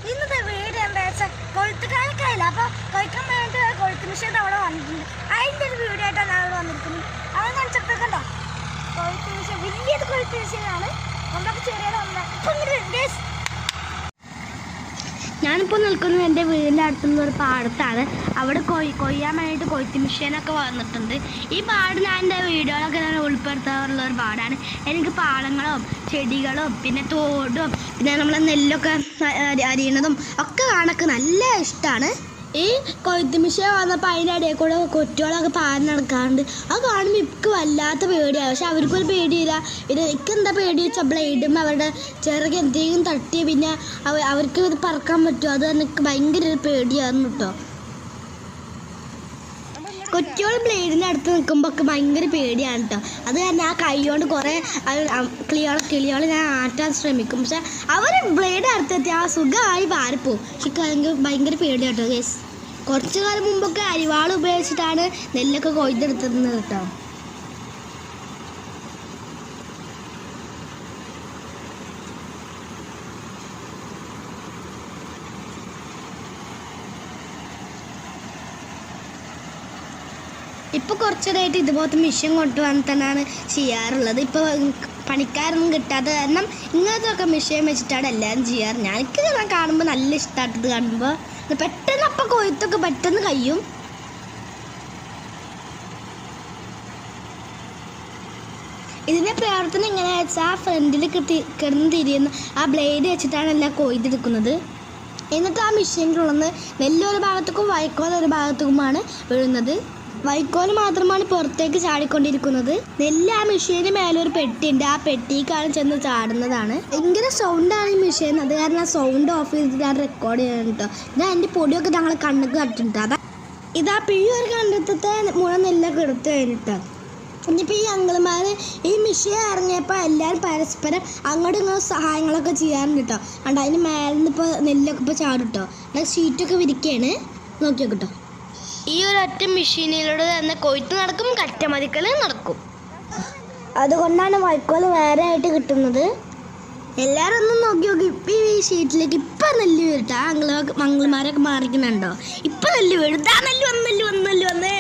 ഇന്നത്തെ വീട് എന്താ വെച്ചാൽ കൊളുത്തുകാലൊക്കെയില്ല. അപ്പോൾ കൊയ്ക്കാൻ വേണ്ടിയിട്ട് കൊളുത്ത് മിഷൻ അവിടെ വന്നിട്ടുണ്ട്. അതിൻ്റെ ഒരു വീഡിയോ ആയിട്ടാണ് ഞാൻ ഇവിടെ വന്നിരിക്കുന്നത്. അത് കാണിച്ചപ്പോഴേക്കണ്ടോ കൊളുത്ത് മിഷൻ വലിയത് കൊളുത്ത് മിഷനാണ്. നമുക്ക് ചെറിയത് വന്നത് ഇപ്പം ഇങ്ങോട്ട്. ഞാനിപ്പോൾ നിൽക്കുന്നത് എൻ്റെ വീടിൻ്റെ അടുത്തുള്ള ഒരു പാടത്താണ്. അവിടെ കൊയ്യാൻ വേണ്ടിയിട്ട് കൊയ്ത്ത് മിഷീനൊക്കെ വന്നിട്ടുണ്ട്. ഈ പാട് ഞാൻ എൻ്റെ വീഡിയോകളൊക്കെ ഞാൻ ഉൾപ്പെടുത്താറുള്ള ഒരു പാടാണ്. എനിക്ക് പാടങ്ങളും ചെടികളും പിന്നെ തോടും പിന്നെ നമ്മളെ നെല്ലൊക്കെ അരിയണതും ഒക്കെ കാണാനൊക്കെ നല്ല ഇഷ്ടമാണ്. ഈ കൊയ്ത്ത് മിഷീൻ വന്നപ്പോൾ അതിൻ്റെ ഇടയിൽ കൂടെ കൊറ്റുകളൊക്കെ പാടി നടക്കാറുണ്ട്. അത് കാണുമ്പോൾ എനിക്ക് വല്ലാത്ത പേടിയാണ്. പക്ഷെ അവർക്കൊരു പേടിയില്ല. എനിക്കെന്താ പേടി വെച്ചാൽ ബ്ലേഡും അവരുടെ ചിറക് എന്തെങ്കിലും തട്ടിയ പിന്നെ അവർക്ക് ഇത് പറക്കാൻ പറ്റുമോ, അത് എനിക്ക് ഭയങ്കര ഒരു പേടിയായിരുന്നു കേട്ടോ. കൊറ്റുകൾ ബ്ലേഡിൻ്റെ അടുത്ത് നിൽക്കുമ്പോൾ ഒക്കെ ഭയങ്കര പേടിയാണ് കേട്ടോ. അത് കാരണം ആ കൈ കൊണ്ട് കുറേ കിളിയോളെ ഞാൻ ആറ്റാൻ ശ്രമിക്കും. പക്ഷെ അവർ ബ്ലേഡ് അടുത്തെത്തി ആ സുഖമായി പാറിപ്പോവും. പക്ഷെ ഭയങ്കര പേടിയാണ് കേട്ടോ ഗേസ്. കുറച്ചു കാലം മുമ്പൊക്കെ അരിവാൾ ഉപയോഗിച്ചിട്ടാണ് നെല്ലൊക്കെ കൊയ്തെടുത്തിരുന്നത് കേട്ടോ. ഇപ്പോൾ കുറച്ചതായിട്ട് ഇതുപോലത്തെ മെഷീൻ കൊണ്ടുവന്ന് തന്നെയാണ് ചെയ്യാറുള്ളത്. ഇപ്പോൾ പണിക്കാരൊന്നും കിട്ടാത്ത കാരണം ഇങ്ങനത്തെയൊക്കെ മെഷീൻ വെച്ചിട്ടാണ് എല്ലാവരും ചെയ്യാറ്. എനിക്ക് കാണുമ്പോൾ നല്ല ഇഷ്ടമായിട്ടത് കാണുമ്പോൾ പെട്ടെന്ന് അപ്പം കൊയ്ത്തൊക്കെ പെട്ടെന്ന് കഴിയും. ഇതിൻ്റെ പ്രവർത്തനം എങ്ങനെയാണെന്ന് വെച്ചാൽ ആ ഫ്രണ്ടിൽ കിടന്ന് തിരിയുന്ന ആ ബ്ലേഡ് വെച്ചിട്ടാണ് എല്ലാം കൊയ്തെടുക്കുന്നത്. എന്നിട്ട് ആ മെഷീനിലുള്ളത് നെല്ലൊരു ഭാഗത്തേക്കും വൈക്കോൽ ഒരു ഭാഗത്തേക്കുമാണ് വീഴുന്നത്. വൈക്കോല് മാത്രമാണ് പുറത്തേക്ക് ചാടിക്കൊണ്ടിരിക്കുന്നത്. നെല്ല് ആ മെഷീന് മേലെ ഒരു പെട്ടിയുണ്ട്. ആ പെട്ടിക്കാണ് ചെന്ന് ചാടുന്നതാണ്. ഭയങ്കര സൗണ്ടാണ് ഈ മെഷീൻ. അത് കാരണം സൗണ്ട് ഓഫ് ചെയ്തിട്ട് ഞാൻ റെക്കോർഡ് ചെയ്യണം കേട്ടോ. ഇതാ എൻ്റെ പൊടിയൊക്കെ ഞങ്ങൾ കണ്ണൊക്കെ കട്ടിട്ടുണ്ട്. ഇതാ പിഴയൊരു കണ്ടെത്തത്തെ മുഴുവൻ നെല്ലൊക്കെ എടുത്ത് കഴിഞ്ഞിട്ട് ഇനിയിപ്പോൾ ഈ അങ്കിൾമാർ ഈ മെഷീൻ ഇറങ്ങിയപ്പോൾ എല്ലാവരും പരസ്പരം അങ്ങോട്ടും ഇങ്ങോട്ടും സഹായങ്ങളൊക്കെ ചെയ്യാറുണ്ട് കേട്ടോ. കണ്ടോ അതിന് മേലെ നിന്ന് ഇപ്പോൾ നെല്ലൊക്കെ ഇപ്പോൾ ചാടും കേട്ടോ. ഷീറ്റൊക്കെ വിരിക്കുകയാണ്. നോക്കി നോക്കിട്ടോ. ഈ ഒരു ഒറ്റ മെഷീനിലൂടെ തന്നെ കൊയ്ത്ത് നടക്കും, കറ്റമതിക്കൽ നടക്കും. അതുകൊണ്ടാണ് വൈക്കോൽ വേറെ ആയിട്ട് കിട്ടുന്നത്. എല്ലാവരും ഒന്നും നോക്കി നോക്കി. ഇപ്പം ഈ ഷീറ്റിലേക്ക് ഇപ്പം നെല്ല് വീട്ടാ മംഗളമാരൊക്കെ മാറിക്കുന്നുണ്ടോ? ഇപ്പം നെല്ല് വീഴും. വന്നേ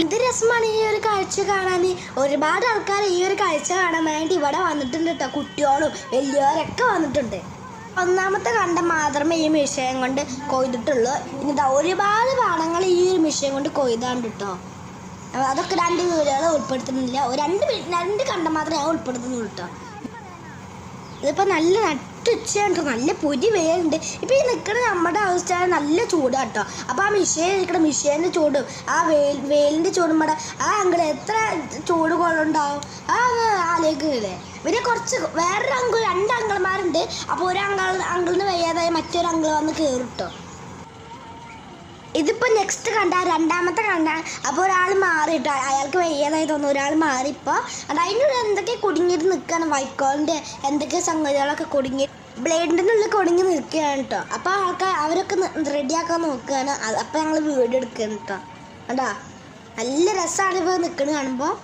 എന്ത് രസമാണ് ഈ ഒരു കാഴ്ച കാണാൻ. ഒരുപാട് ആൾക്കാർ ഈ ഒരു കാഴ്ച കാണാൻ വേണ്ടി ഇവിടെ വന്നിട്ടുണ്ട് കേട്ടോ. കുട്ടികളും വലിയവരൊക്കെ വന്നിട്ടുണ്ട്. ഒന്നാമത്തെ കണ്ടം മാത്രമേ ഈ മെഷീൻ കൊണ്ട് കൊയ്തിട്ടുള്ളൂ. ഇനിതാ ഒരുപാട് പാടങ്ങൾ ഈ ഒരു മെഷീൻ കൊണ്ട് കൊയ്താണ്ട് കേട്ടോ. അതൊക്കെ 2 വീടുകൾ ഉൾപ്പെടുത്തുന്നില്ല. രണ്ട് കണ്ടം മാത്രമേ ഞാൻ ഉൾപ്പെടുത്തുന്നുള്ളൂ കേട്ടോ. ഇതിപ്പോൾ നല്ല നട്ടുച്ചയുണ്ട്, നല്ല പൊരി വെയിലുണ്ട്. ഇപ്പോൾ ഈ നിൽക്കുന്ന നമ്മുടെ അവസ്ഥ നല്ല ചൂടാണ് കേട്ടോ. അപ്പോൾ ആ നിൽക്കുന്ന മെഷീൻ്റെ ചൂടും ആ വെയിലിൻ്റെ ചൂടും ഇവിടെ ആ അങ്കിള് എത്ര ചൂട് കൊള്ളുണ്ടാവും ആ ആലോചിക്കുന്നില്ലേ. പിന്നെ കുറച്ച് വേറൊരു അങ്കിൾ 2 അങ്കിൾമാരുണ്ട്. അപ്പോൾ ഒരു അങ്കിളിന് വയ്യാതായി മറ്റൊരു അങ്കിൾ വന്ന് കയറും കേട്ടോ. ഇതിപ്പോൾ നെക്സ്റ്റ് കണ്ട രണ്ടാമത്തെ കണ്ട. അപ്പോൾ ഒരാൾ മാറിയിട്ടോ, അയാൾക്ക് വയ്യാതായി തോന്നുന്നു. ഒരാൾ മാറിപ്പോൾ അതിൻ്റെ എന്തൊക്കെ കുടുങ്ങിയിട്ട് നിൽക്കുകയാണ്. വൈക്കോലിൻ്റെ എന്തൊക്കെ സംഗതികളൊക്കെ കുടുങ്ങി ബ്ലേഡിൻ്റെ ഉള്ളിൽ കുടുങ്ങി നിൽക്കുകയാണ് കേട്ടോ. അപ്പോൾ അവരൊക്കെ റെഡിയാക്കാൻ നോക്കുകയാണ്. അപ്പോൾ ഞങ്ങൾ വീഡിയോ എടുക്കുകയാണ് കേട്ടോ. കണ്ടോ നല്ല രസമാണ് ഇപ്പോൾ നിൽക്കുന്നത് കാണുമ്പോൾ.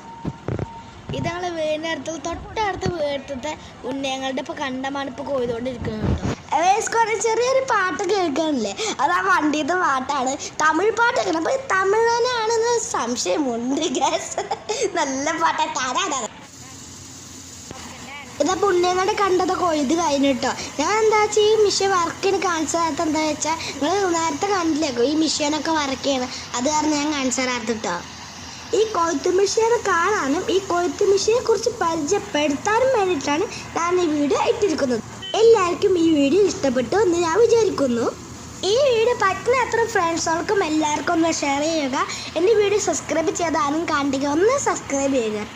ഇത് ഞങ്ങൾ വീടിൻ്റെ അടുത്ത് തൊട്ടടുത്ത് വീട്ടിലത്തെ ഉന്നയങ്ങളുടെ ഇപ്പോൾ കണ്ടമാണ് ഇപ്പോൾ കൊയ്തുകൊണ്ടിരിക്കുന്നത് കേട്ടോ. കുറേ ചെറിയൊരു പാട്ട് കേൾക്കാനില്ലേ, അത് ആ വണ്ടിയുടെ പാട്ടാണ്. തമിഴ് പാട്ട് കേൾക്കണം. അപ്പോൾ തമിഴനാണെന്ന് സംശയമുണ്ട് ഗ്യാസ്. നല്ല പാട്ടാണ്. ഇതാ പുണ്യങ്ങളുടെ കണ്ടത് കൊയ്ത് കഴിഞ്ഞിട്ടോ. ഞാൻ എന്താ വെച്ചാൽ ഈ മിഷീൻ വർക്കിന് കാണിച്ചു തരാത്ത എന്താ വെച്ചാൽ നിങ്ങൾ നേരത്തെ കണ്ടില്ലേക്കോ ഈ മിഷീനൊക്കെ വർക്ക് ചെയ്യണം. അത് കാരണം ഞാൻ കാണിച്ചു തരാത്തിട്ടോ. ഈ കൊയ്ത്ത് മെഷീൻ കാണാനും ഈ കൊയ്ത്ത് മെഷീനെ കുറിച്ച് പരിചയപ്പെടുത്താനും വേണ്ടിയിട്ടാണ് ഞാൻ ഈ വീഡിയോ ഇട്ടിരിക്കുന്നത്. എല്ലാവർക്കും ഈ വീഡിയോ ഇഷ്ടപ്പെട്ടു എന്ന് ഞാൻ വിചാരിക്കുന്നു. ഈ വീഡിയോ പറ്റുന്ന അത്ര ഫ്രണ്ട്സുകൾക്കും എല്ലാവർക്കും ഒന്ന് ഷെയർ ചെയ്യുക. എൻ്റെ വീഡിയോ സബ്സ്ക്രൈബ് ചെയ്താലും കണ്ടിക ഒന്ന് സബ്സ്ക്രൈബ് ചെയ്യുക.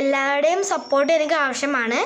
എല്ലാവരുടെയും സപ്പോർട്ട് എനിക്ക് ആവശ്യമാണ്.